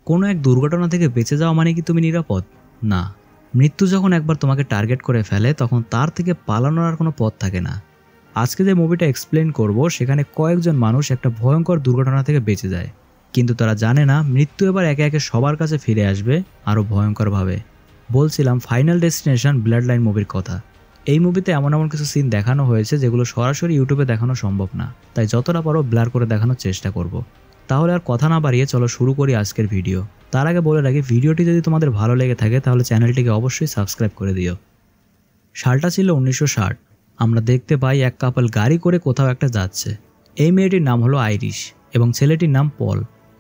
কোনো এক দুর্ঘটনা থেকে বেঁচে যাওয়া মানে কি তুমি নিরাপদ? না। মৃত্যু যখন একবার তোমাকে টার্গেট করে ফেলে তখন তার থেকে পালানোর আর কোনো পথ থাকে না। আজকে যে মুভিটা এক্সপ্লেন করব সেখানে কয়েকজন মানুষ একটা ভয়ঙ্কর দুর্ঘটনা থেকে বেঁচে যায়, কিন্তু তারা জানে না মৃত্যু এবার একে একে সবার কাছে ফিরে আসবে আরও ভয়ঙ্করভাবে। বলছিলাম ফাইনাল ডেস্টিনেশন ব্লাড লাইন মুভির কথা। এই মুভিতে এমন এমন কিছু সিন দেখানো হয়েছে যেগুলো সরাসরি ইউটিউবে দেখানো সম্ভব না, তাই যতটা পারো ব্লার করে দেখানোর চেষ্টা করব। তাহলে আর কথা না বাড়িয়ে চলো শুরু করি আজকের ভিডিও। তার আগে বলে রাখি, ভিডিওটি যদি তোমাদের ভালো লেগে থাকে তাহলে চ্যানেলটিকে অবশ্যই সাবস্ক্রাইব করে দিও। সালটা ছিল 1960। আমরা দেখতে পাই এক কাপল গাড়ি করে কোথাও একটা যাচ্ছে। এই মেয়েটির নাম হলো আইরিশ এবং ছেলেটির নাম পল।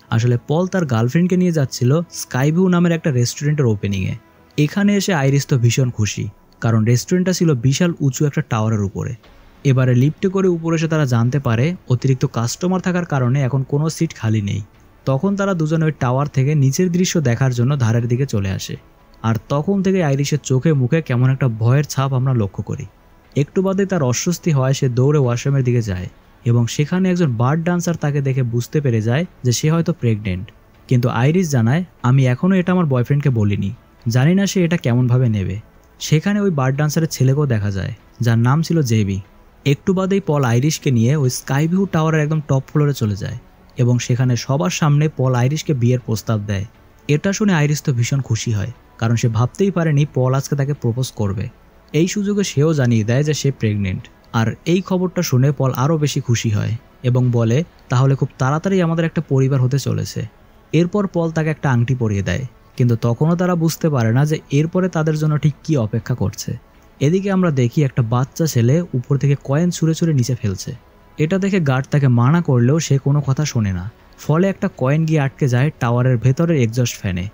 আসলে পল তার গার্লফ্রেন্ডকে নিয়ে যাচ্ছিল স্কাইভিউ নামের একটা রেস্টুরেন্টের ওপেনিংয়ে। এখানে এসে আইরিশ তো ভীষণ খুশি, কারণ রেস্টুরেন্টটা ছিল বিশাল উঁচু একটা টাওয়ারের উপরে। এবারে লিফটে করে উপরে এসে তারা জানতে পারে অতিরিক্ত কাস্টমার থাকার কারণে এখন কোনো সিট খালি নেই। তখন তারা দুজনে ওই টাওয়ার থেকে নিচের দৃশ্য দেখার জন্য ধারের দিকে চলে আসে। আর তখন থেকে আইরিশের চোখে মুখে কেমন একটা ভয়ের ছাপ আমরা লক্ষ্য করি। একটু বাদে তার অস্বস্তি হয়, সে দৌড়ে ওয়াশরুমের দিকে যায় এবং সেখানে একজন বার্ড ডান্সার তাকে দেখে বুঝতে পেরে যায় যে সে হয়তো প্রেগনেন্ট। কিন্তু আইরিশ জানায়, আমি এখনও এটা আমার বয়ফ্রেন্ডকে বলিনি, জানি না সে এটা কেমনভাবে নেবে। সেখানে ওই বার্ড ডান্সারের ছেলেকেও দেখা যায়, যার নাম ছিল জেবি। একটু বাদেই পল আইরিশকে নিয়ে ওই স্কাইভিউ টাওয়ারের একদম টপ ফ্লোরে চলে যায় এবং সেখানে সবার সামনে পল আইরিশকে বিয়ের প্রস্তাব দেয়। এটা শুনে আইরিশ তো ভীষণ খুশি হয়, কারণ সে ভাবতেই পারেনি পল আজকে তাকে প্রপোজ করবে। এই সুযোগে সেও জানিয়ে দেয় যে সে প্রেগনেন্ট। আর এই খবরটা শুনে পল আরও বেশি খুশি হয় এবং বলে, তাহলে খুব তাড়াতাড়ি আমাদের একটা পরিবার হতে চলেছে। এরপর পল তাকে একটা আংটি পরিয়ে দেয়, কিন্তু তখনও তারা বুঝতে পারে না যে এরপরে তাদের জন্য ঠিক কী অপেক্ষা করছে। এদিকে আমরা দেখি একটা বাচ্চা ছেলে উপর থেকে কয়েন ছুঁড়ে ছুঁড়ে নিচে ফেলছে। এটা দেখে গার্ড তাকে মানা করলেও সে কোনো কথা শোনে না। ফলে একটা কয়েন গিয়ে আটকে যায় টাওয়ারের ভেতরের এক্সস্ট ফ্যানে।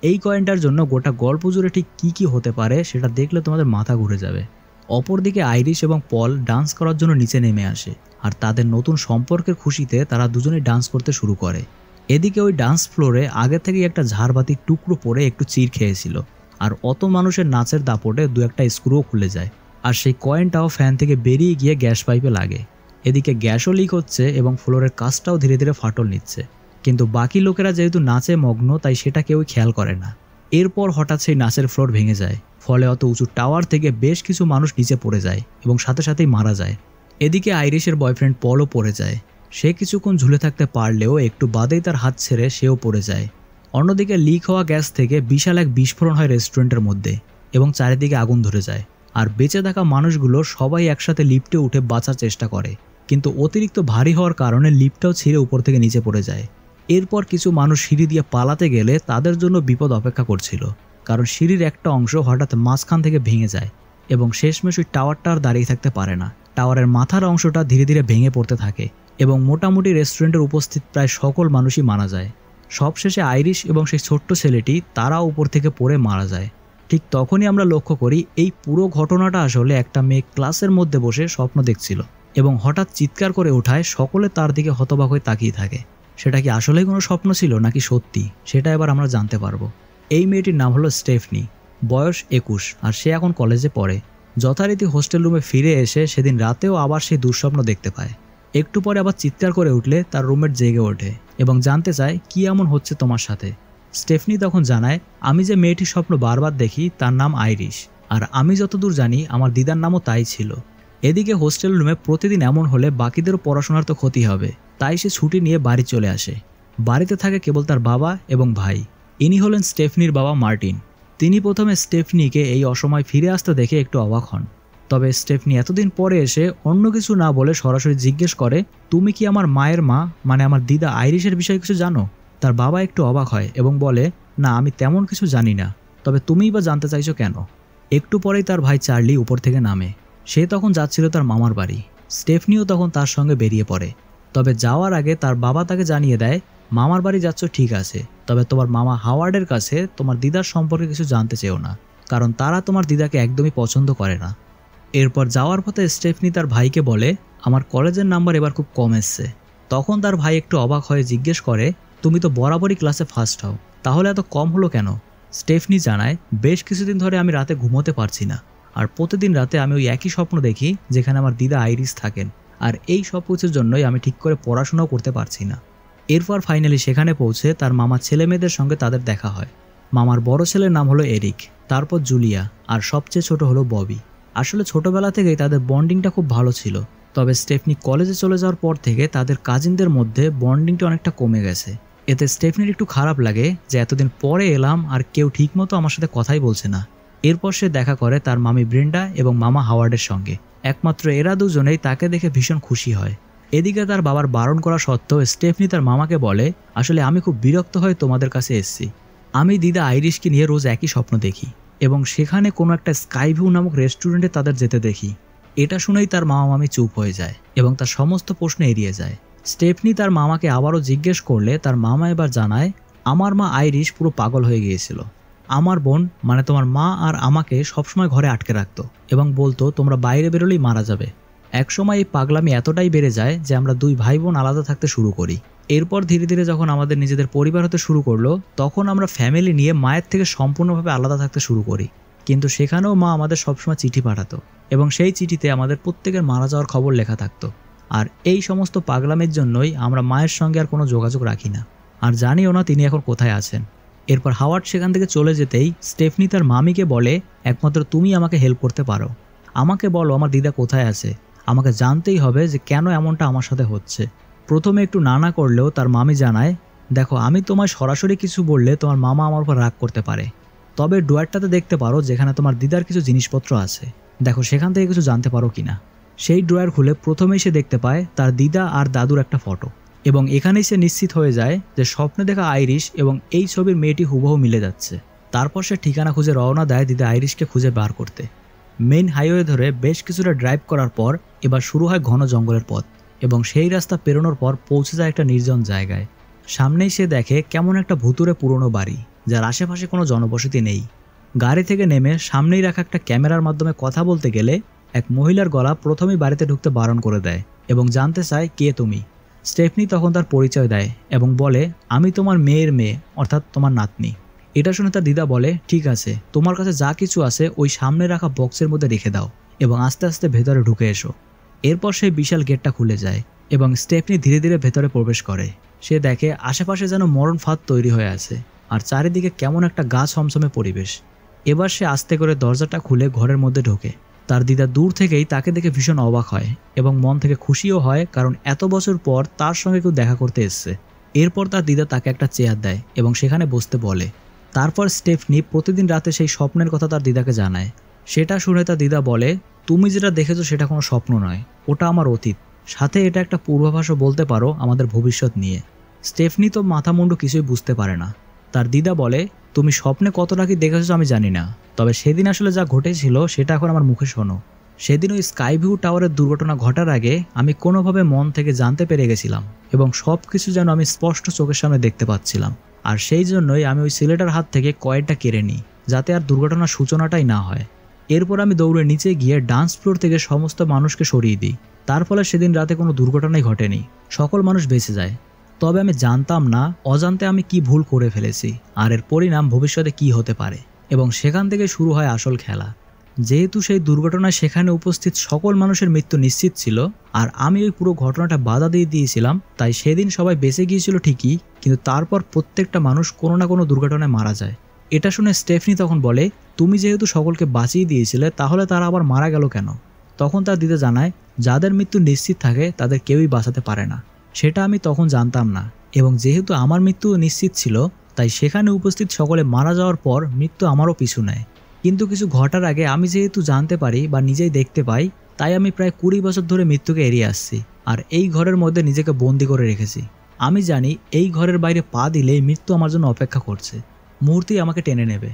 এই কয়েনটার জন্য গোটা গল্প জুড়ে ঠিক কী কী হতে পারে সেটা দেখলে তোমাদের মাথা ঘুরে যাবে। অপরদিকে আইরিশ এবং পল ডান্স করার জন্য নিচে নেমে আসে, আর তাদের নতুন সম্পর্কের খুশিতে তারা দুজনেই ডান্স করতে শুরু করে। এদিকে ওই ডান্স ফ্লোরে আগে থেকেই একটা ঝাড়বাতির টুকরো পরে একটু চির খেয়েছিল, আর অত মানুষের নাচের দাপটে দু একটা স্ক্রুও খুলে যায়, আর সেই কয়েনটাও ফ্যান থেকে বেরিয়ে গিয়ে গ্যাস পাইপে লাগে। এদিকে গ্যাসও লিক হচ্ছে এবং ফ্লোরের কাজটাও ধীরে ধীরে ফাটল নিচ্ছে, কিন্তু বাকি লোকেরা যেহেতু নাচে মগ্ন তাই সেটা কেউই খেয়াল করে না। এরপর হঠাৎ সেই নাচের ফ্লোর ভেঙে যায়, ফলে অত উঁচু টাওয়ার থেকে বেশ কিছু মানুষ নিচে পড়ে যায় এবং সাথে সাথেই মারা যায়। এদিকে আইরিশের বয়ফ্রেন্ড পলও পড়ে যায়। সে কিছুক্ষণ ঝুলে থাকতে পারলেও একটু বাদেই তার হাত ছেড়ে সেও পড়ে যায়। অন্যদিকে লিক হওয়া গ্যাস থেকে বিশাল এক বিস্ফোরণ হয় রেস্টুরেন্টের মধ্যে এবং চারিদিকে আগুন ধরে যায়। আর বেঁচে থাকা মানুষগুলো সবাই একসাথে লিফটে উঠে বাঁচার চেষ্টা করে, কিন্তু অতিরিক্ত ভারী হওয়ার কারণে লিফটটাও ছিঁড়ে উপর থেকে নিচে পড়ে যায়। এরপর কিছু মানুষ সিঁড়ি দিয়ে পালাতে গেলে তাদের জন্য বিপদ অপেক্ষা করছিল, কারণ সিঁড়ির একটা অংশ হঠাৎ মাঝখান থেকে ভেঙে যায় এবং শেষমেশ ওই টাওয়ারটা আর দাঁড়িয়ে থাকতে পারে না। টাওয়ারের মাথার অংশটা ধীরে ধীরে ভেঙে পড়তে থাকে এবং মোটামুটি রেস্টুরেন্টের উপস্থিত প্রায় সকল মানুষই মারা যায়। সবশেষে আইরিশ এবং সেই ছোট্ট ছেলেটি তারা উপর থেকে পড়ে মারা যায়। ঠিক তখনই আমরা লক্ষ্য করি এই পুরো ঘটনাটা আসলে একটা মেয়ে ক্লাসের মধ্যে বসে স্বপ্ন দেখছিল এবং হঠাৎ চিৎকার করে ওঠায় সকলে তার দিকে হতবাক হয়ে তাকিয়ে থাকে। সেটা কি আসলেই কোনো স্বপ্ন ছিল নাকি সত্যি, সেটা এবার আমরা জানতে পারবো। এই মেয়েটির নাম হলো স্টেফনি, বয়স 21, আর সে এখন কলেজে পড়ে। যথারীতি হোস্টেল রুমে ফিরে এসে সেদিন রাতেও আবার সেই দুঃস্বপ্ন দেখতে পায়। একটু পরে আবার চিৎকার করে উঠলে তার রুমমেট জেগে ওঠে এবং জানতে চায় কি এমন হচ্ছে তোমার সাথে। স্টেফনি তখন জানায়, আমি যে মেয়েটির স্বপ্ন বারবার দেখি তার নাম আইরিশ, আর আমি যতদূর জানি আমার দিদার নামও তাই ছিল। এদিকে হোস্টেল রুমে প্রতিদিন এমন হলে বাকিদেরও পড়াশোনার তো ক্ষতি হবে, তাই সে ছুটি নিয়ে বাড়ি চলে আসে। বাড়িতে থাকে কেবল তার বাবা এবং ভাই। ইনি হলেন স্টেফনির বাবা মার্টিন। তিনি প্রথমে স্টেফনিকে এই অসময় ফিরে আসতে দেখে একটু অবাক হন, তবে স্টেফনি এতদিন পরে এসে অন্য কিছু না বলে সরাসরি জিজ্ঞেস করে, তুমি কি আমার মায়ের মা, মানে আমার দিদা আইরিশের বিষয়ে কিছু জানো? তার বাবা একটু অবাক হয় এবং বলে, না আমি তেমন কিছু জানি না, তবে তুমিই বা জানতে চাইছো কেন? একটু পরেই তার ভাই চার্লি উপর থেকে নামে। সে তখন যাচ্ছিল তার মামার বাড়ি। স্টেফনিও তখন তার সঙ্গে বেরিয়ে পড়ে, তবে যাওয়ার আগে তার বাবা তাকে জানিয়ে দেয়, মামার বাড়ি যাচ্ছ ঠিক আছে, তবে তোমার মামা হাওয়ার্ডের কাছে তোমার দিদার সম্পর্কে কিছু জানতে চেও না, কারণ তারা তোমার দিদাকে একদমই পছন্দ করে না। এরপর যাওয়ার পথে স্টেফনি তার ভাইকে বলে, আমার কলেজের নাম্বার এবার খুব কম এসছে। তখন তার ভাই একটু অবাক হয়ে জিজ্ঞেস করে, তুমি তো বরাবরই ক্লাসে ফার্স্ট হও, তাহলে এত কম হলো কেন? স্টেফনি জানায়, বেশ কিছুদিন ধরে আমি রাতে ঘুমোতে পারছি না, আর প্রতিদিন রাতে আমি ওই একই স্বপ্ন দেখি যেখানে আমার দিদা আইরিশ থাকেন, আর এই সব কিছুর জন্যই আমি ঠিক করে পড়াশোনাও করতে পারছি না। এরপর ফাইনালি সেখানে পৌঁছে তার মামার ছেলে মেয়েদের সঙ্গে তাদের দেখা হয়। মামার বড় ছেলের নাম হলো এরিক, তারপর জুলিয়া, আর সবচেয়ে ছোট হলো ববি। আসলে ছোটবেলা থেকেই তাদের বন্ডিংটা খুব ভালো ছিল, তবে স্টেফনি কলেজে চলে যাওয়ার পর থেকে তাদের কাজিনদের মধ্যে বন্ডিংটা অনেকটা কমে গেছে। এতে স্টেফনির একটু খারাপ লাগে যে এতদিন পরে এলাম আর কেউ ঠিকমতো আমার সাথে কথাই বলছে না। এরপর সে দেখা করে তার মামি ব্রেন্ডা এবং মামা হাওয়ার্ডের সঙ্গে। একমাত্র এরা দুজনেই তাকে দেখে ভীষণ খুশি হয়। এদিকে তার বাবার বারণ করা সত্ত্বেও স্টেফনি তার মামাকে বলে, আসলে আমি খুব বিরক্ত হয়ে তোমাদের কাছে এসেছি। আমি দিদা আইরিশকে নিয়ে রোজ একই স্বপ্ন দেখি এবং সেখানে কোনো একটা স্কাই ভিউ নামক রেস্টুরেন্টে তাদের যেতে দেখি। এটা শুনেই তার মামা মামি চুপ হয়ে যায় এবং তার সমস্ত প্রশ্ন এড়িয়ে যায়। স্টেফনি তার মামাকে আবারও জিজ্ঞেস করলে তার মামা এবার জানায়, আমার মা আইরিশ পুরো পাগল হয়ে গিয়েছিল। আমার বোন মানে তোমার মা আর আমাকে সবসময় ঘরে আটকে রাখতো এবং বলতো তোমরা বাইরে বেরোলেই মারা যাবে। একসময় এই পাগলামি এতটাই বেড়ে যায় যে আমরা দুই ভাই বোন আলাদা থাকতে শুরু করি। এরপর ধীরে ধীরে যখন আমাদের নিজেদের পরিবার হতে শুরু করলো, তখন আমরা ফ্যামিলি নিয়ে মায়ের থেকে সম্পূর্ণভাবে আলাদা থাকতে শুরু করি। কিন্তু সেখানেও মা আমাদের সবসময় চিঠি পাঠাতো এবং সেই চিঠিতে আমাদের প্রত্যেকের মারা যাওয়ার খবর লেখা থাকতো। আর এই সমস্ত পাগলামের জন্যই আমরা মায়ের সঙ্গে আর কোনো যোগাযোগ রাখি না, আর জানিও না তিনি এখন কোথায় আছেন। এরপর হাওয়ার্ড সেখান থেকে চলে যেতেই স্টেফনি তার মামিকে বলে, একমাত্র তুমি আমাকে হেল্প করতে পারো। আমাকে বলো আমার দিদা কোথায় আছে, আমাকে জানতেই হবে যে কেন এমনটা আমার সাথে হচ্ছে। প্রথমে একটু না করলেও তার মামি জানায়, দেখো আমি তোমায় সরাসরি কিছু বললে তোমার মামা আমার উপর রাগ করতে পারে, তবে ড্রয়ারটাতে দেখতে পারো যেখানে তোমার দিদার কিছু জিনিসপত্র আছে, দেখো সেখান থেকে কিছু জানতে পারো কিনা। সেই ড্রয়ার খুলে প্রথমেই সে দেখতে পায় তার দিদা আর দাদুর একটা ফটো, এবং এখানেই সে নিশ্চিত হয়ে যায় যে স্বপ্নে দেখা আইরিশ এবং এই ছবির মেয়েটি হুবহু মিলে যাচ্ছে। তারপর সে ঠিকানা খুঁজে রওনা দেয় দিদা আইরিশকে খুঁজে বার করতে। মেইন হাইওয়ে ধরে বেশ কিছুটা ড্রাইভ করার পর এবার শুরু হয় ঘন জঙ্গলের পথ, এবং সেই রাস্তা পেরোনোর পর পৌঁছে যায় একটা নির্জন জায়গায়। সামনেই সে দেখে কেমন একটা ভুতুরে পুরনো বাড়ি, যার আশেপাশে কোনো জনবসতি নেই। গাড়ি থেকে নেমে সামনেই রাখা একটা ক্যামেরার মাধ্যমে কথা বলতে গেলে এক মহিলার গলা প্রথমেই বাড়িতে ঢুকতে বারণ করে দেয় এবং জানতে চায় কে তুমি। স্টেফনি তখন তার পরিচয় দেয় এবং বলে, আমি তোমার মেয়ের মেয়ে, অর্থাৎ তোমার নাতনি। এটা শুনে তার দিদা বলে, ঠিক আছে, তোমার কাছে যা কিছু আছে ওই সামনে রাখা বক্সের মধ্যে রেখে দাও এবং আস্তে আস্তে ভেতরে ঢুকে এসো। এরপর সেই বিশাল গেটটা খুলে যায় এবং স্টেফনি ধীরে ধীরে ভেতরে প্রবেশ করে। সে দেখে আশেপাশে যেন মরণ ফাঁদ তৈরি হয়ে আছে আর চারিদিকে কেমন একটা গা ছমছমে পরিবেশ। এবার সে আস্তে করে দরজাটা খুলে ঘরের মধ্যে ঢোকে। তার দিদা দূর থেকেই তাকে দেখে ভীষণ অবাক হয় এবং মন থেকে খুশিও হয়, কারণ এত বছর পর তার সঙ্গে কেউ দেখা করতে এসছে। এরপর তার দিদা তাকে একটা চেয়ার দেয় এবং সেখানে বসতে বলে। তারপর স্টেফনি প্রতিদিন রাতে সেই স্বপ্নের কথা তার দিদাকে জানায়। সেটা শুনে তার দিদা বলে, তুমি যেটা দেখেছো সেটা কোনো স্বপ্ন নয়, ওটা আমার অতীত, সাথে এটা একটা পূর্বাভাসও বলতে পারো আমাদের ভবিষ্যৎ নিয়ে। স্টেফনি তো মাথা মুন্ডু কিছুই বুঝতে পারে না। তার দিদা বলে, তুমি স্বপ্নে কতটা কি দেখেছো আমি জানি না, তবে সেদিন আসলে যা ঘটেছিল সেটা এখন আমার মুখে শোনো। সেদিন ওই স্কাই ভিউ টাওয়ারের দুর্ঘটনা ঘটার আগে আমি কোনোভাবে মন থেকে জানতে পেরে গেছিলাম এবং সব কিছু যেন আমি স্পষ্ট চোখের সামনে দেখতে পাচ্ছিলাম, আর সেই জন্যই আমি ওই ছেলেটার হাত থেকে কয়েনটা কেড়ে নিই, যাতে আর দুর্ঘটনার সূচনাটাই না হয়। এরপর আমি দৌড়ে নিচে গিয়ে ডান্স ফ্লোর থেকে সমস্ত মানুষকে সরিয়ে দিই। তার ফলে সেদিন রাতে কোনো দুর্ঘটনাই ঘটেনি, সকল মানুষ বেঁচে যায়। তবে আমি জানতাম না অজান্তে আমি কি ভুল করে ফেলেছি আর এর পরিণাম ভবিষ্যতে কি হতে পারে, এবং সেখান থেকে শুরু হয় আসল খেলা। যেহেতু সেই দুর্ঘটনায় সেখানে উপস্থিত সকল মানুষের মৃত্যু নিশ্চিত ছিল আর আমি ওই পুরো ঘটনাটা বাধা দিয়ে দিয়েছিলাম, তাই সেদিন সবাই বেঁচে গিয়েছিল ঠিকই, কিন্তু তারপর প্রত্যেকটা মানুষ কোনো না কোনো দুর্ঘটনায় মারা যায়। এটা শুনে স্টেফনি তখন বলে, তুমি যেহেতু সকলকে বাঁচিয়ে দিয়েছিলে তাহলে তারা আবার মারা গেল কেন? তখন তার দিদা জানায়, যাদের মৃত্যু নিশ্চিত থাকে তাদের কেউই বাঁচাতে পারে না। সেটা আমি তখন জানতাম না, এবং যেহেতু আমার মৃত্যু নিশ্চিত ছিল তাই সেখানে উপস্থিত সকলে মারা যাওয়ার পর মৃত্যু আমারও পিছু নেয়। কিন্তু কিছু ঘটার আগে আমি যেহেতু জানতে পারি বা নিজেই দেখতে পাই, তাই আমি প্রায় 20 বছর ধরে মৃত্যুকে এড়িয়ে আসছি আর এই ঘরের মধ্যে নিজেকে বন্দি করে রেখেছি। আমি জানি এই ঘরের বাইরে পা দিলেই মৃত্যু আমার জন্য অপেক্ষা করছে, মুহূর্তেই আমাকে টেনে নেবে।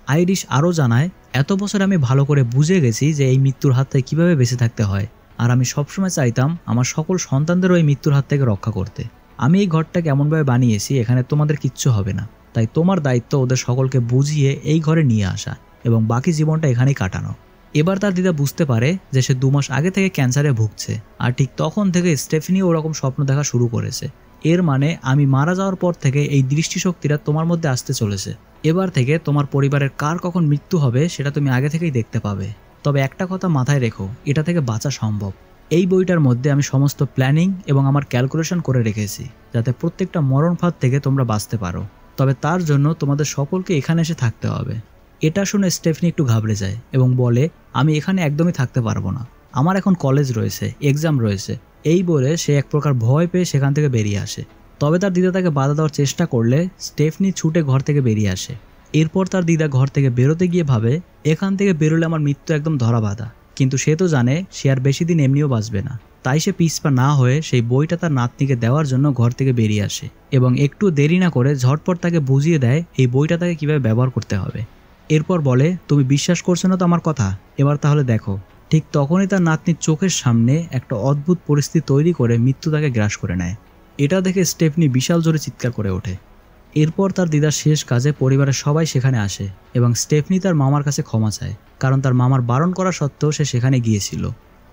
আইরিশ আরও জানায়, এত বছর আমি ভালো করে বুঝে গেছি যে এই মৃত্যুর হাত থেকে কীভাবে বেঁচে থাকতে হয়, আর আমি সবসময় চাইতাম আমার সকল সন্তানদেরও এই মৃত্যুর হাত থেকে রক্ষা করতে। আমি এই ঘরটাকে এমনভাবে বানিয়েছি এখানে তোমাদের কিচ্ছু হবে না, তাই তোমার দায়িত্ব ওদের সকলকে বুঝিয়ে এই ঘরে নিয়ে আসা এবং বাকি জীবনটা এখানেই কাটানো। এবার তার দিদা বুঝতে পারে যে সে 2 মাস আগে থেকে ক্যান্সারে ভুগছে, আর ঠিক তখন থেকে স্টেফিনিও ওরকম স্বপ্ন দেখা শুরু করেছে। এর মানে আমি মারা যাওয়ার পর থেকে এই দৃষ্টিশক্তিটা তোমার মধ্যে আসতে চলেছে। এবার থেকে তোমার পরিবারের কার কখন মৃত্যু হবে সেটা তুমি আগে থেকেই দেখতে পাবে। তবে একটা কথা মাথায় রেখো, এটা থেকে বাঁচা সম্ভব। এই বইটার মধ্যে আমি সমস্ত প্ল্যানিং এবং আমার ক্যালকুলেশন করে রেখেছি, যাতে প্রত্যেকটা মরণ ফাঁদ থেকে তোমরা বাঁচতে পারো। তবে তার জন্য তোমাদের সকলকে এখানে এসে থাকতে হবে। এটা শুনে স্টেফনি একটু ঘাবড়ে যায় এবং বলে, আমি এখানে একদমই থাকতে পারবো না, আমার এখন কলেজ রয়েছে, এক্সাম রয়েছে। এই বলে সে এক প্রকার ভয় পেয়ে সেখান থেকে বেরিয়ে আসে। তবে তার দিদা তাকে বাধা দেওয়ার চেষ্টা করলে স্টেফনি ছুটে ঘর থেকে বেরিয়ে আসে। এরপর তার দিদা ঘর থেকে বেরোতে গিয়ে ভাবে, এখান থেকে বেরোলে আমার মৃত্যু একদম ধরা বাঁধা। কিন্তু সে তো জানে সে আর বেশি দিন এমনিও বাঁচবে না। তাই সে পিছপা না হয়ে সেই বইটা তার নাতনিকে দেওয়ার জন্য ঘর থেকে বেরিয়ে আসে এবং একটু দেরি না করে ঝটপট তাকে বুঝিয়ে দেয় এই বইটা তাকে কিভাবে ব্যবহার করতে হবে। এরপর বলে, তুমি বিশ্বাস করছো না তো আমার কথা, এবার তাহলে দেখো। ঠিক তখনই তার নাতনির চোখের সামনে একটা অদ্ভুত পরিস্থিতি তৈরি করে মৃত্যু তাকে গ্রাস করে নেয়। এটা দেখে স্টেফনি বিশাল জোরে চিৎকার করে ওঠে। এরপর তার দিদার শেষ কাজে পরিবারের সবাই সেখানে আসে এবং স্টেফনি তার মামার কাছে ক্ষমা চায়, কারণ তার মামার বারণ করা সত্ত্বেও সে সেখানে গিয়েছিল।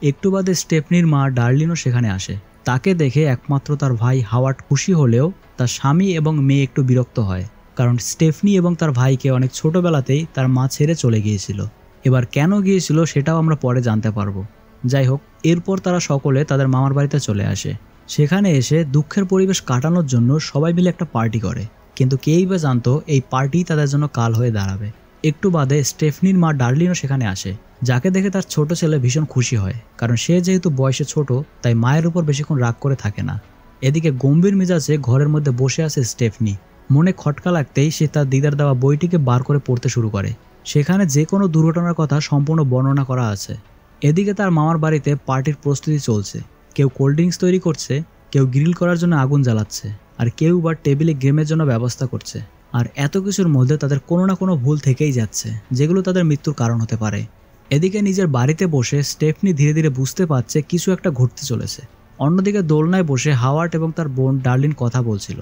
একটু বাদে স্টেফনির মা ডার্লিনও সেখানে আসে। তাকে দেখে একমাত্র তার ভাই হাওয়ার্ড খুশি হলেও তার স্বামী এবং মেয়ে একটু বিরক্ত হয়, কারণ স্টেফনি এবং তার ভাইকে অনেক ছোটবেলাতেই তার মা ছেড়ে চলে গিয়েছিল। এবার কেন গিয়েছিল সেটাও আমরা পরে জানতে পারবো। যাই হোক, এরপর তারা সকলে তাদের মামার বাড়িতে চলে আসে। সেখানে এসে দুঃখের পরিবেশ কাটানোর জন্য সবাই মিলে একটা পার্টি করে, কিন্তু কেই বা জানতো এই পার্টি তাদের জন্য কাল হয়ে দাঁড়াবে। একটু বাদে স্টেফনির মা ডার্লিনও সেখানে আসে, যাকে দেখে তার ছোট ছেলে ভীষণ খুশি হয়, কারণ সে যেহেতু বয়সে ছোট তাই মায়ের উপর বেশিক্ষণ রাগ করে থাকে না। এদিকে গম্ভীর মেজাজে ঘরের মধ্যে বসে আছে স্টেফনি। মনে খটকা লাগতেই সে তার দিদার দেওয়া বইটিকে বার করে পড়তে শুরু করে। সেখানে যে কোনো দুর্ঘটনার কথা সম্পূর্ণ বর্ণনা করা আছে। এদিকে তার মামার বাড়িতে পার্টির প্রস্তুতি চলছে। কেউ কোল্ড ড্রিঙ্কস তৈরি করছে, কেউ গ্রিল করার জন্য আগুন জ্বালাচ্ছে, আর কেউ বা টেবিলে গেমের জন্য ব্যবস্থা করছে। আর এত কিছুর মধ্যে তাদের কোনো না কোনো ভুল থেকেই যাচ্ছে, যেগুলো তাদের মৃত্যুর কারণ হতে পারে। এদিকে নিজের বাড়িতে বসে স্টেফনি ধীরে ধীরে বুঝতে পারছে কিছু একটা ঘটতে চলেছে। অন্যদিকে দোলনায় বসে হাওয়ার্ড এবং তার বোন ডার্লিন কথা বলছিল।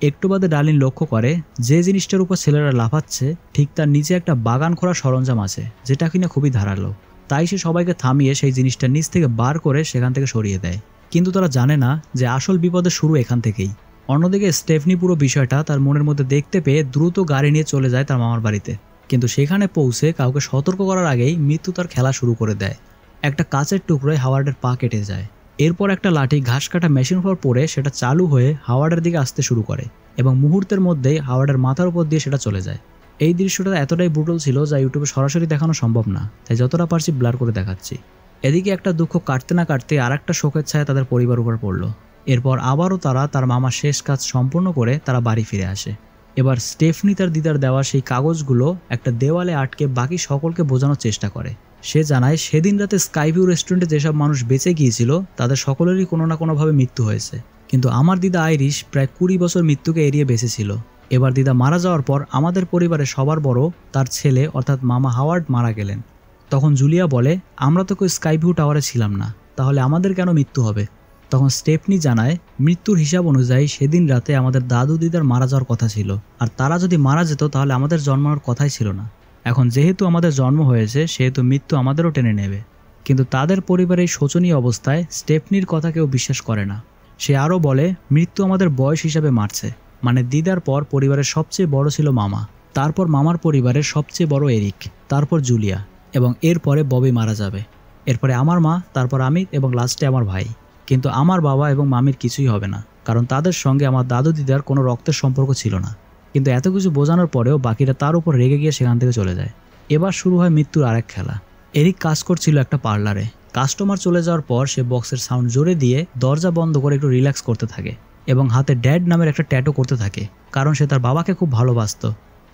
একটু বাদে ডার্লিন লক্ষ্য করে যে জিনিসটার উপর ছেলেরা লাফাচ্ছে ঠিক তার নিচে একটা বাগান খোঁড়ার সরঞ্জাম আছে, যেটা কিনা খুবই ধারালো। তাই সে সবাইকে থামিয়ে সেই জিনিসটা নিচ থেকে বার করে সেখান থেকে সরিয়ে দেয়। কিন্তু তারা জানে না যে আসল বিপদের শুরু এখান থেকেই। অন্যদিকে স্টেফনি পুরো বিষয়টা তার মনের মধ্যে দেখতে পেয়ে দ্রুত গাড়ি নিয়ে চলে যায় তার মামার বাড়িতে। কিন্তু সেখানে পৌঁছে কাউকে সতর্ক করার আগেই মৃত্যু তার খেলা শুরু করে দেয়। একটা কাচের টুকরোয় হাওয়ার্ডের পা কেটে যায়। এরপর একটা লাঠি ঘাস কাটা মেশিন উপর পড়ে সেটা চালু হয়ে হাওয়ার্ডের দিকে আসতে শুরু করে এবং মুহূর্তের মধ্যেই হাওয়ার্ডের মাথার উপর দিয়ে সেটা চলে যায়। এই দৃশ্যটা এতটাই ব্রুটাল ছিল যা ইউটিউবে সরাসরি দেখানো সম্ভব না, তাই যতটা পারছি ব্লার করে দেখাচ্ছি। এদিকে একটা দুঃখ কাটতে না কাটতে আর একটা শোকের ছায়া তাদের পরিবার উপর পড়লো। এরপর আবারও তারা মামার শেষ কাজ সম্পূর্ণ করে তারা বাড়ি ফিরে আসে। এবার স্টেফনি তার দিদার দেওয়া সেই কাগজগুলো একটা দেওয়ালে আটকে বাকি সকলকে বোঝানোর চেষ্টা করে। সে জানায় সেদিন রাতে স্কাইভিউ রেস্টুরেন্টে যেসব মানুষ বেঁচে গিয়েছিল তাদের সকলেরই কোনো না কোনোভাবে মৃত্যু হয়েছে, কিন্তু আমার দিদা আইরিশ প্রায় 20 বছর মৃত্যুকে এড়িয়ে বেঁচেছিল। এবার দিদা মারা যাওয়ার পর আমাদের পরিবারে সবার বড় তার ছেলে অর্থাৎ মামা হাওয়ার্ড মারা গেলেন। তখন জুলিয়া বলে, আমরা তো কেউ স্কাইভিউ টাওয়ারে ছিলাম না, তাহলে আমাদের কেন মৃত্যু হবে? তখন স্টেফনি জানায়, মৃত্যুর হিসাব অনুযায়ী সেদিন রাতে আমাদের দাদু দিদার মারা যাওয়ার কথা ছিল, আর তারা যদি মারা যেত তাহলে আমাদের জন্মানোর কথাই ছিল না। এখন যেহেতু আমাদের জন্ম হয়েছে সেহেতু মৃত্যু আমাদেরও টেনে নেবে। কিন্তু তাদের পরিবারের শোচনীয় অবস্থায় স্টেফনির কথা কেউ বিশ্বাস করে না। সে আরও বলে, মৃত্যু আমাদের বয়স হিসাবে মারছে, মানে দিদার পর পরিবারের সবচেয়ে বড় ছিল মামা, তারপর মামার পরিবারের সবচেয়ে বড় এরিক, তারপর জুলিয়া, এবং এরপরে ববি মারা যাবে। এরপরে আমার মা, তারপর আমি, এবং লাস্টে আমার ভাই। কিন্তু আমার বাবা এবং মামির কিছুই হবে না, কারণ তাদের সঙ্গে আমার দাদু দিদার কোনো রক্তের সম্পর্ক ছিল না। কিন্তু এত কিছু বোঝানোর পরেও বাকিরা তার উপর রেগে গিয়ে সেখান থেকে চলে যায়। এবার শুরু হয় মৃত্যুর আরেক খেলা। এরিক কাজ করছিল একটা পার্লারে। কাস্টমার চলে যাওয়ার পর সে বক্সের সাউন্ড জোরে দিয়ে দরজা বন্ধ করে একটু রিল্যাক্স করতে থাকে এবং হাতে ড্যাড নামের একটা ট্যাটু করতে থাকে, কারণ সে তার বাবাকে খুব ভালোবাসত।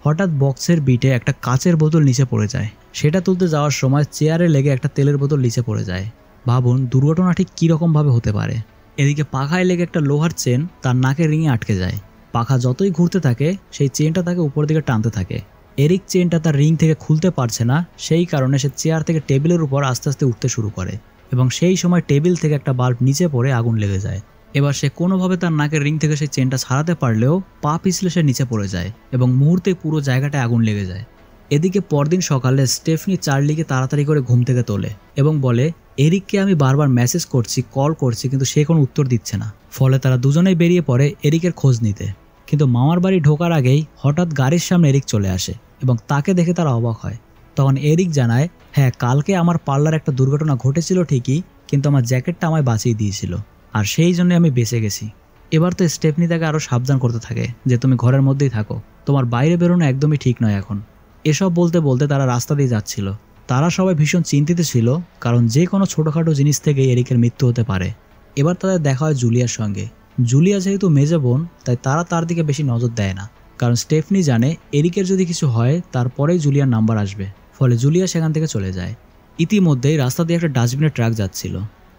হঠাৎ বক্সের বিটে একটা কাচের বোতল নিচে পড়ে যায়। সেটা তুলতে যাওয়ার সময় চেয়ারে লেগে একটা তেলের বোতল নিচে পড়ে যায়। ভাবুন দুর্ঘটনা ঠিক কীরকমভাবে হতে পারে। এদিকে পাখায় লেগে একটা লোহার চেন তার নাকের রিংয়ে আটকে যায়। পাখা যতই ঘুরতে থাকে সেই চেনটা তাকে উপর দিকে টানতে থাকে। এরিক চেনটা তার রিং থেকে খুলতে পারছে না, সেই কারণে সে চেয়ার থেকে টেবিলের উপর আস্তে আস্তে উঠতে শুরু করে এবং সেই সময় টেবিল থেকে একটা বাল্ব নিচে পড়ে আগুন লেগে যায়। এবার সে কোনোভাবে তার নাকের রিং থেকে সেই চেনটা ছাড়াতে পারলেও পা পিছলে সে নিচে পড়ে যায় এবং মুহূর্তে পুরো জায়গাটায় আগুন লেগে যায়। এদিকে পরদিন সকালে স্টেফনি চার্লিকে তাড়াতাড়ি করে ঘুম থেকে তোলে এবং বলে, এরিককে আমি বারবার মেসেজ করছি, কল করছি, কিন্তু সে কোনো উত্তর দিচ্ছে না। ফলে তারা দুজনেই বেরিয়ে পড়ে এরিকের খোঁজ নিতে। কিন্তু মামার বাড়ি ঢোকার আগেই হঠাৎ গাড়ির সামনে এরিক চলে আসে এবং তাকে দেখে তারা অবাক হয়। তখন এরিক জানায়, হ্যাঁ, কালকে আমার পার্লার একটা দুর্ঘটনা ঘটেছিল ঠিকই, কিন্তু আমার জ্যাকেটটা আমায় বাঁচিয়ে দিয়েছিল, আর সেই জন্য আমি বেঁচে গেছি। এবার তো স্টেফনি তাকে আরও সাবধান করতে থাকে যে তুমি ঘরের মধ্যেই থাকো, তোমার বাইরে বেরোনো একদমই ঠিক নয় এখন। এসব বলতে বলতে তারা রাস্তা দিয়ে যাচ্ছিল। তারা সবাই ভীষণ চিন্তিত ছিল, কারণ যে কোনো ছোটোখাটো জিনিস থেকে এরিকের মৃত্যু হতে পারে। এবার তাদের দেখা হয় জুলিয়ার সঙ্গে। জুলিয়া যেহেতু মেজো বোন, তাই তারা তার দিকে বেশি নজর দেয় না, কারণ স্টেফনি জানে এরিকের যদি কিছু হয় তারপরেই জুলিয়ার নাম্বার আসবে। ফলে জুলিয়া সেখান থেকে চলে যায়। ইতিমধ্যেই রাস্তা দিয়ে একটা ডাস্টবিনের ট্রাক যাচ্ছিল।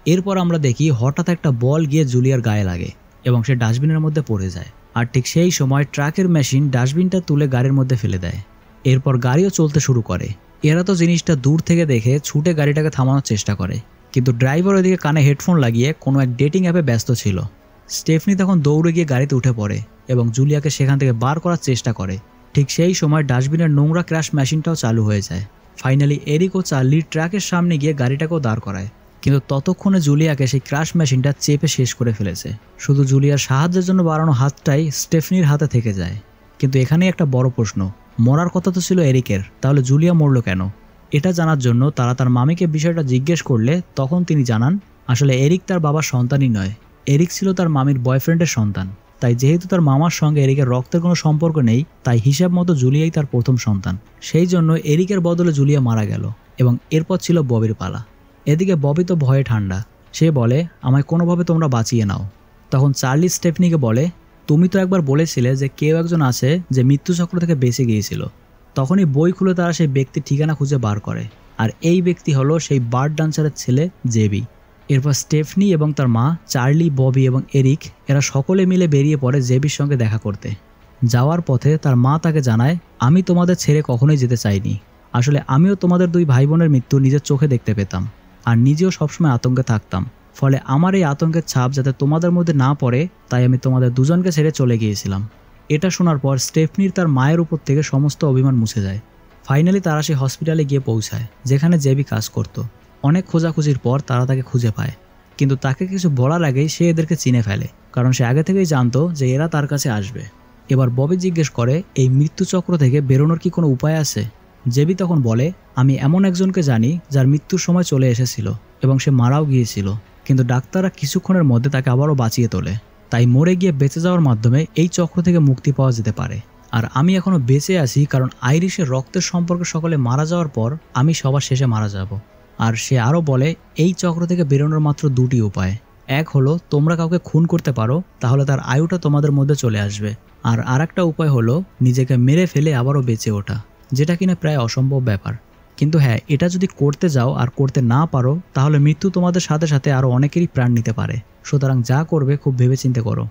এরপর আমরা দেখি হঠাৎ একটা বল গিয়ে জুলিয়ার গায়ে লাগে এবং সে ডাস্টবিনের মধ্যে পড়ে যায়। আর ঠিক সেই সময় ট্রাকের মেশিন ডাস্টবিনটা তুলে গাড়ির মধ্যে ফেলে দেয়। এরপর গাড়িও চলতে শুরু করে। এরা তো জিনিসটা দূর থেকে দেখে ছুটে গাড়িটাকে থামানোর চেষ্টা করে, কিন্তু ড্রাইভার ওইদিকে কানে হেডফোন লাগিয়ে কোনো এক ডেটিং অ্যাপে ব্যস্ত ছিল। স্টেফনি তখন দৌড়ে গিয়ে গাড়িতে উঠে পড়ে এবং জুলিয়াকে সেখান থেকে বার করার চেষ্টা করে। ঠিক সেই সময় ডাস্টবিনের নোংরা ক্র্যাশ মেশিনটাও চালু হয়ে যায়। ফাইনালি এরিক ও চার্লি ট্রাকের সামনে গিয়ে গাড়িটাকেও দাঁড় করায়, কিন্তু ততক্ষণে জুলিয়াকে সেই ক্র্যাশ মেশিনটা চেপে শেষ করে ফেলেছে। শুধু জুলিয়ার সাহায্যের জন্য বাড়ানো হাতটাই স্টেফনির হাতে থেকে যায়। কিন্তু এখানেই একটা বড় প্রশ্ন, মরার কথা তো ছিল এরিকের, তাহলে জুলিয়া মরল কেন? এটা জানার জন্য তারা তার মামিকে বিষয়টা জিজ্ঞেস করলে তখন তিনি জানান আসলে এরিক তার বাবার সন্তানই নয়, এরিক ছিল তার মামির বয়ফ্রেন্ডের সন্তান। তাই যেহেতু তার মামার সঙ্গে এরিকের রক্তের কোনো সম্পর্ক নেই, তাই হিসাব মতো জুলিয়াই তার প্রথম সন্তান। সেই জন্য এরিকের বদলে জুলিয়া মারা গেল এবং এরপর ছিল ববির পালা। এদিকে ববি তো ভয়ে ঠান্ডা। সে বলে আমায় কোনোভাবে তোমরা বাঁচিয়ে নাও। তখন চার্লি স্টেফনিকে বলে তুমি তো একবার বলেছিলে যে কেউ একজন আছে যে মৃত্যুচক্র থেকে বেঁচে গিয়েছিল। তখনই বই খুলে তারা সেই ব্যক্তির ঠিকানা খুঁজে বার করে, আর এই ব্যক্তি হলো সেই বার্ড ডান্সারের ছেলে জেবি। এরপর স্টেফনি এবং তার মা, চার্লি, ববি এবং এরিক এরা সকলে মিলে বেরিয়ে পড়ে জেবির সঙ্গে দেখা করতে। যাওয়ার পথে তার মা তাকে জানায় আমি তোমাদের ছেড়ে কখনোই যেতে চাইনি। আসলে আমিও তোমাদের দুই ভাই বোনের মৃত্যু নিজের চোখে দেখতে পেতাম আর নিজেও সবসময় আতঙ্কে থাকতাম। ফলে আমার এই আতঙ্কের ছাপ যাতে তোমাদের মধ্যে না পড়ে তাই আমি তোমাদের দুজনকে ছেড়ে চলে গিয়েছিলাম। এটা শোনার পর স্টেফনির তার মায়ের উপর থেকে সমস্ত অভিমান মুছে যায়। ফাইনালি তারা সেই হসপিটালে গিয়ে পৌঁছায় যেখানে জেবি কাজ করত। অনেক খোঁজাখুঁজির পর তারা তাকে খুঁজে পায়, কিন্তু তাকে কিছু বলার আগেই সে এদেরকে চিনে ফেলে, কারণ সে আগে থেকেই জানতো যে এরা তার কাছে আসবে। এবার ববি জিজ্ঞেস করে এই মৃত্যুচক্র থেকে বেরোনোর কি কোনো উপায় আছে? জেবি তখন বলে আমি এমন একজনকে জানি যার মৃত্যুর সময় চলে এসেছিল এবং সে মারাও গিয়েছিল, কিন্তু ডাক্তাররা কিছুক্ষণের মধ্যে তাকে আবারও বাঁচিয়ে তোলে। তাই মরে গিয়ে বেঁচে যাওয়ার মাধ্যমে এই চক্র থেকে মুক্তি পাওয়া যেতে পারে। আর আমি এখনও বেঁচে আছি কারণ আইরিশের রক্তের সম্পর্কে সকলে মারা যাওয়ার পর আমি সবার শেষে মারা যাব। আর সে আরও বলে এই চক্র থেকে বেরোনোর মাত্র দুটি উপায়। এক হলো তোমরা কাউকে খুন করতে পারো, তাহলে তার আয়ুটা তোমাদের মধ্যে চলে আসবে। আর আরেকটা উপায় হলো নিজেকে মেরে ফেলে আবারও বেঁচে ওঠা, যেটা কিনা প্রায় অসম্ভব ব্যাপার। কিন্তু হ্যাঁ, এটা যদি করতে যাও আর করতে না পারো তাহলে মৃত্যু তোমাদের সাথে সাথে আরও অনেকেরই প্রাণ নিতে পারে। সুতরাং যা করবে খুব ভেবেচিন্তে করো।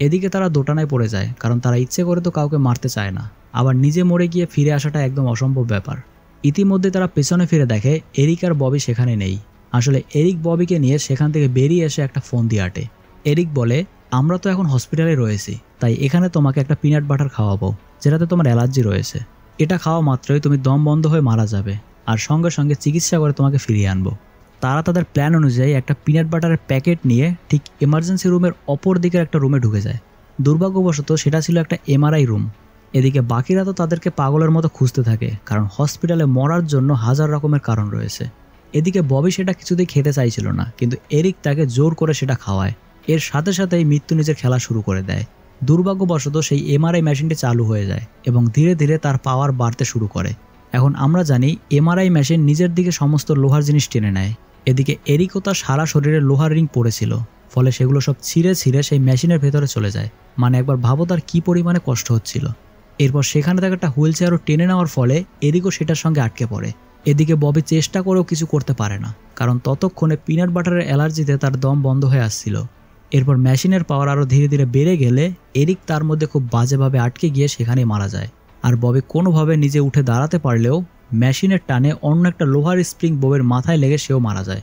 এদিকে তারা দোটানায় পড়ে যায়, কারণ তারা ইচ্ছে করে তো কাউকে মারতে চায় না, আবার নিজে মরে গিয়ে ফিরে আসাটা একদম অসম্ভব ব্যাপার। ইতিমধ্যে তারা পেছনে ফিরে দেখে এরিক আর ববি সেখানে নেই। আসলে এরিক ববিকে নিয়ে সেখান থেকে বেরিয়ে এসে একটা ফোন দিয়ে আটে। এরিক বলে আমরা তো এখন হসপিটালে রয়েছি, তাই এখানে তোমাকে একটা পিনাট বাটার খাওয়াবো যেটাতে তোমার অ্যালার্জি রয়েছে। এটা খাওয়া মাত্রই তুমি দম বন্ধ হয়ে মারা যাবে, আর সঙ্গে সঙ্গে চিকিৎসা করে তোমাকে ফিরিয়ে আনবো। তারা তাদের প্ল্যান অনুযায়ী একটা পিনাট বাটারের প্যাকেট নিয়ে ঠিক এমার্জেন্সি রুমের অপর দিকের একটা রুমে ঢুকে যায়। দুর্ভাগ্যবশত সেটা ছিল একটা এমআরআই রুম। এদিকে বাকিরা তো তাদেরকে পাগলের মতো খুঁজতে থাকে, কারণ হসপিটালে মরার জন্য হাজার রকমের কারণ রয়েছে। এদিকে ববি সেটা কিছুতেই খেতে চাইছিল না, কিন্তু এরিক তাকে জোর করে সেটা খাওয়ায়। এর সাথে সাথেই মৃত্যু নিজের খেলা শুরু করে দেয়। দুর্ভাগ্যবশত সেই এমআরআই মেশিনটি চালু হয়ে যায় এবং ধীরে ধীরে তার পাওয়ার বাড়তে শুরু করে। এখন আমরা জানি এমআরআই মেশিন নিজের দিকে সমস্ত লোহার জিনিস টেনে নেয়। এদিকে এরিকও তার সারা শরীরে লোহার রিং পড়েছিল, ফলে সেগুলো সব ছিঁড়ে ছিঁড়ে সেই মেশিনের ভেতরে চলে যায়। মানে একবার ভাবো তার কী পরিমাণে কষ্ট হচ্ছিল। এরপর সেখানে তাকে একটা হুইল চেয়ারও টেনে নেওয়ার ফলে এরিকও সেটার সঙ্গে আটকে পড়ে। এদিকে ববি চেষ্টা করেও কিছু করতে পারে না, কারণ ততক্ষণে পিনাট বাটারের অ্যালার্জিতে তার দম বন্ধ হয়ে আসছিল। এরপর মেশিনের পাওয়ার আরও ধীরে ধীরে বেড়ে গেলে এরিক তার মধ্যে খুব বাজেভাবে আটকে গিয়ে সেখানেই মারা যায়। আর ববি কোনোভাবে নিজে উঠে দাঁড়াতে পারলেও মেশিনের টানে অন্য একটা লোহার স্প্রিং ববের মাথায় লেগে সেও মারা যায়।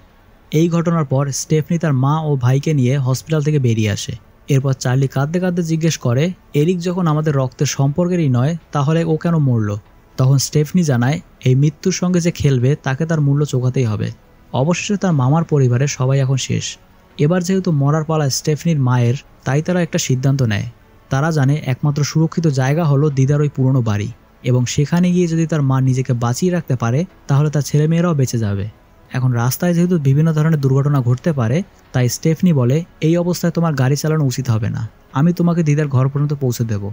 এই ঘটনার পর স্টেফনি তার মা ও ভাইকে নিয়ে হসপিটাল থেকে বেরিয়ে আসে। এরপর চার্লি কাঁদতে কাঁদতে জিজ্ঞেস করে এরিক যখন আমাদের রক্তের সম্পর্কেরই নয় তাহলে ও কেন মরল? তখন স্টেফনি জানায় এই মৃত্যুর সঙ্গে যে খেলবে তাকে তার মূল্য চোকাতেই হবে। অবশেষে তার মামার পরিবারের সবাই এখন শেষ। এবার যেহেতু মরার পালা স্টেফনির মায়ের, তাই তারা একটা সিদ্ধান্ত নেয়। তারা জানে একমাত্র সুরক্ষিত জায়গা হলো দিদার ওই পুরনো বাড়ি, এবং সেখানে গিয়ে যদি তার মা নিজেকে বাঁচিয়ে রাখতে পারে তাহলে তার ছেলেমেয়েরাও বেঁচে যাবে। এখন রাস্তায় যেহেতু বিভিন্ন ধরনের দুর্ঘটনা ঘটতে পারে, তাই স্টেফনি বলে এই অবস্থায় তোমার গাড়ি চালানো উচিত হবে না, আমি তোমাকে দিদার ঘর পর্যন্ত পৌঁছে দেব।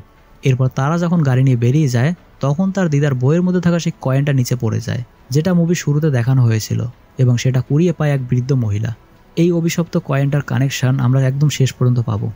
এরপর তারা যখন গাড়ি নিয়ে বেরিয়ে যায় তখন তার দিদার বইয়ের মধ্যে থাকা সেই কয়েনটা নিচে পড়ে যায়, যেটা মুভির শুরুতে দেখানো হয়েছিল, এবং সেটা কুড়িয়ে পায় এক বৃদ্ধ মহিলা। এই অভিশপ্ত কয়েনটার কানেকশন আমরা একদম শেষ পর্যন্ত পাবো।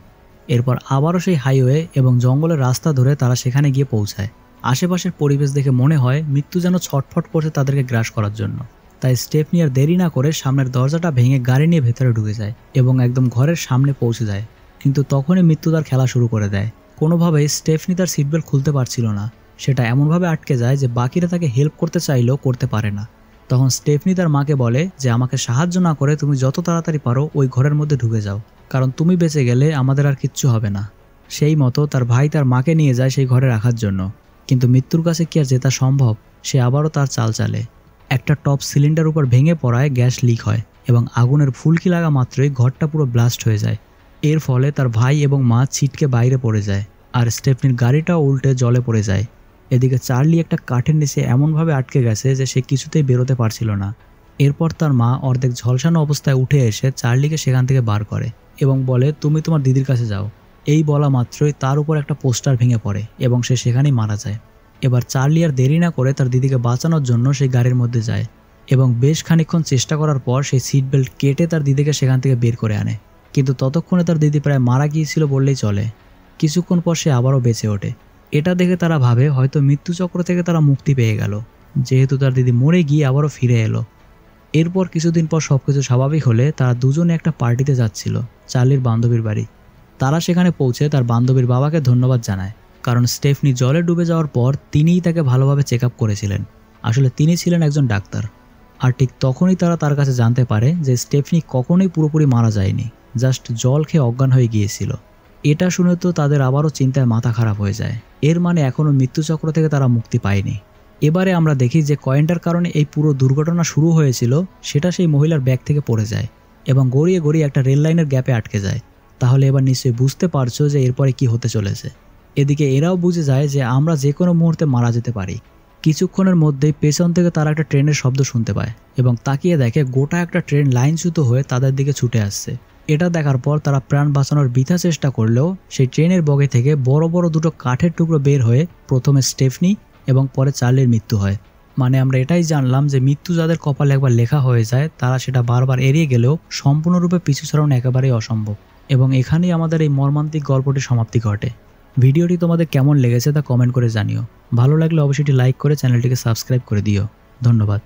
এরপর আবারও সেই হাইওয়ে এবং জঙ্গলের রাস্তা ধরে তারা সেখানে গিয়ে পৌঁছায়। আশেপাশের পরিবেশ দেখে মনে হয় মৃত্যু যেন ছটফট করছে তাদেরকে গ্রাস করার জন্য। তাই স্টেফনি আর দেরি না করে সামনের দরজাটা ভেঙে গাড়ি নিয়ে ভেতরে ঢুকে যায় এবং একদম ঘরের সামনে পৌঁছে যায়। কিন্তু তখনই মৃত্যু তার খেলা শুরু করে দেয়। কোনোভাবেই স্টেফনি তার সিটবেল্ট খুলতে পারছিল না, সেটা এমনভাবে আটকে যায় যে বাকিরা তাকে হেল্প করতে চাইলেও করতে পারে না। তখন স্টেফনি তার মাকে বলে যে আমাকে সাহায্য না করে তুমি যত তাড়াতাড়ি পারো ওই ঘরের মধ্যে ঢুকে যাও, কারণ তুমি বেঁচে গেলে আমাদের আর কিচ্ছু হবে না। সেই মতো তার ভাই তার মাকে নিয়ে যায় সেই ঘরে রাখার জন্য। কিন্তু মৃত্যুর কাছে কি আর জেতা সম্ভব? সে আবারও তার চাল চালে। একটা টপ সিলিন্ডার উপর ভেঙে পড়ায় গ্যাস লিক হয় এবং আগুনের ফুলকি লাগা মাত্রই ঘরটা পুরো ব্লাস্ট হয়ে যায়। এর ফলে তার ভাই এবং মা ছিটকে বাইরে পড়ে যায় আর স্টেফনির গাড়িটাও উল্টে জলে পড়ে যায়। এদিকে চার্লি একটা কাঠের নিচে এমনভাবে আটকে গেছে যে সে কিছুতেই বেরোতে পারছিল না। এরপর তার মা অর্ধেক ঝলসানো অবস্থায় উঠে এসে চার্লিকে সেখান থেকে বার করে এবং বলে তুমি তোমার দিদির কাছে যাও। এই বলা মাত্রই তার উপর একটা পোস্টার ভেঙে পড়ে এবং সে সেখানেই মারা যায়। এবার চার্লি আর দেরি না করে তার দিদিকে বাঁচানোর জন্য সেই গাড়ির মধ্যে যায় এবং বেশ খানিকক্ষণ চেষ্টা করার পর সেই সিট বেল্ট কেটে তার দিদিকে সেখান থেকে বের করে আনে। কিন্তু ততক্ষণে তার দিদি প্রায় মারা গিয়েছিল বললেই চলে। কিছুক্ষণ পর সে আবারও বেঁচে ওঠে। এটা দেখে তারা ভাবে হয়তো মৃত্যুচক্র থেকে তারা মুক্তি পেয়ে গেল, যেহেতু তার দিদি মরে গিয়ে আবারও ফিরে এলো। এরপর কিছুদিন পর সবকিছু স্বাভাবিক হলে তারা দুজনে একটা পার্টিতে যাচ্ছিল চার্লির বান্ধবীর বাড়ি। তারা সেখানে পৌঁছে তার বান্ধবীর বাবাকে ধন্যবাদ জানায়, কারণ স্টেফনি জলে ডুবে যাওয়ার পর তিনিই তাকে ভালোভাবে চেক আপ করেছিলেন। আসলে তিনি ছিলেন একজন ডাক্তার। আর ঠিক তখনই তারা তার কাছে জানতে পারে যে স্টেফনি কখনোই পুরোপুরি মারা যায়নি, জাস্ট জল খেয়ে অজ্ঞান হয়ে গিয়েছিল। এটা শুনে তো তাদের আবারও চিন্তায় মাথা খারাপ হয়ে যায়। এর মানে এখনও মৃত্যুচক্র থেকে তারা মুক্তি পায়নি। এবারে আমরা দেখি যে কয়েনটার কারণে এই পুরো দুর্ঘটনা শুরু হয়েছিল সেটা সেই মহিলার ব্যাগ থেকে পড়ে যায় এবং গড়িয়ে গড়িয়ে একটা রেল লাইনের গ্যাপে আটকে যায়। তাহলে এবার নিশ্চয়ই বুঝতে পারছো যে এরপরে কি হতে চলেছে। এদিকে এরাও বুঝে যায় যে আমরা যে কোনো মুহূর্তে মারা যেতে পারি। কিছুক্ষণের মধ্যেই পেছন থেকে তারা একটা ট্রেনের শব্দ শুনতে পায় এবং তাকিয়ে দেখে গোটা একটা ট্রেন লাইনচ্যুত হয়ে তাদের দিকে ছুটে আসছে। এটা দেখার পর তারা প্রাণ বাঁচানোর বৃথা চেষ্টা করলেও সেই ট্রেনের বগি থেকে বড় বড় দুটো কাঠের টুকরো বের হয়ে প্রথমে স্টেফনি এবং পরে চার্লির মৃত্যু হয়। মানে আমরা এটাই জানলাম যে মৃত্যু যাদের কপালে একবার লেখা হয়ে যায় তারা সেটা বারবার এড়িয়ে গেলেও সম্পূর্ণরূপে পিছু ছাড়ানো একেবারেই অসম্ভব। এবং এখানেই আমাদের এই মর্মান্তিক গল্পটির সমাপ্তি ঘটে। ভিডিওটি তোমাদের কেমন লেগেছে তা কমেন্ট করে জানিও। ভালো লাগলে অবশ্যই লাইক করে চ্যানেলটিকে সাবস্ক্রাইব করে দিও। ধন্যবাদ।